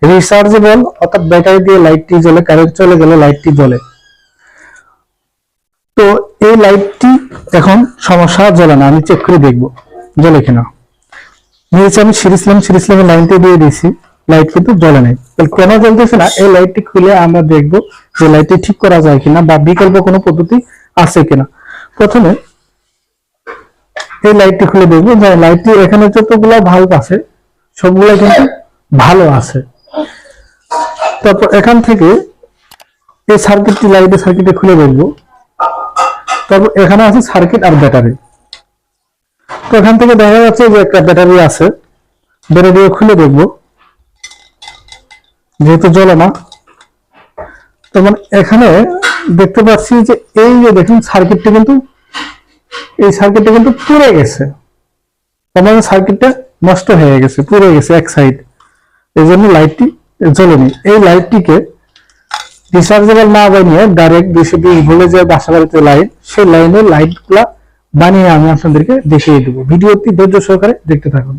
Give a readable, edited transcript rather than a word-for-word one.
Rechargeable অর্থাৎ battery দিয়ে লাইটটি জ্বলে, কারেন্ট চলে গেলে লাইটটি জ্বলে। তো এই লাইটটি এখন সমস্যা, জ্বলে না। আমি চেক করে দেখবো জ্বলে কিনা। নিচে আমি সিরিজলামের লাইনটি দিয়ে দিয়েছি, লাইট কিন্তু জ্বলে নাই। কেন জ্বলতেছে না, এই লাইটটি খুলে আমরা দেখবো যে লাইটটি ঠিক করা যায় কিনা বা বিকল্প কোনো পদ্ধতি আছে কিনা। প্রথমে এই লাইটটি খুলে দেখবো যে লাইটটি এখানে যতগুলো ভাল্ব আছে সবগুলো কিন্তু ভালো আছে। তারপর এখান থেকে এই সার্কিটে খুলে দেখবো। তারপর এখানে আছে সার্কিট আর ব্যাটারি। তো এখান থেকে দেখা যাচ্ছে যে একটা ব্যাটারি আছে, ব্যাটারি খুলে দেখবো, যেহেতু জ্বলে না। তখন এখানে দেখতে পাচ্ছি যে এই যে দেখুন সার্কিটটি কিন্তু পুড়ে গেছে, তার মানে সার্কিটটা নষ্ট হয়ে গেছে, পুড়ে গেছে এক সাইড, এই জন্য লাইটটি জ্বলেনি। এই লাইটটিকে রিচার্জেবল না বানিয়ে ডাইরেক্ট 220 ভোল্টেজের বাসা বাড়িতে লাইন, সেই লাইনের লাইটগুলা বানিয়ে আমি আপনাদেরকে দেখিয়ে দেবো। ভিডিওটি ধৈর্য সহকারে দেখতে থাকুন।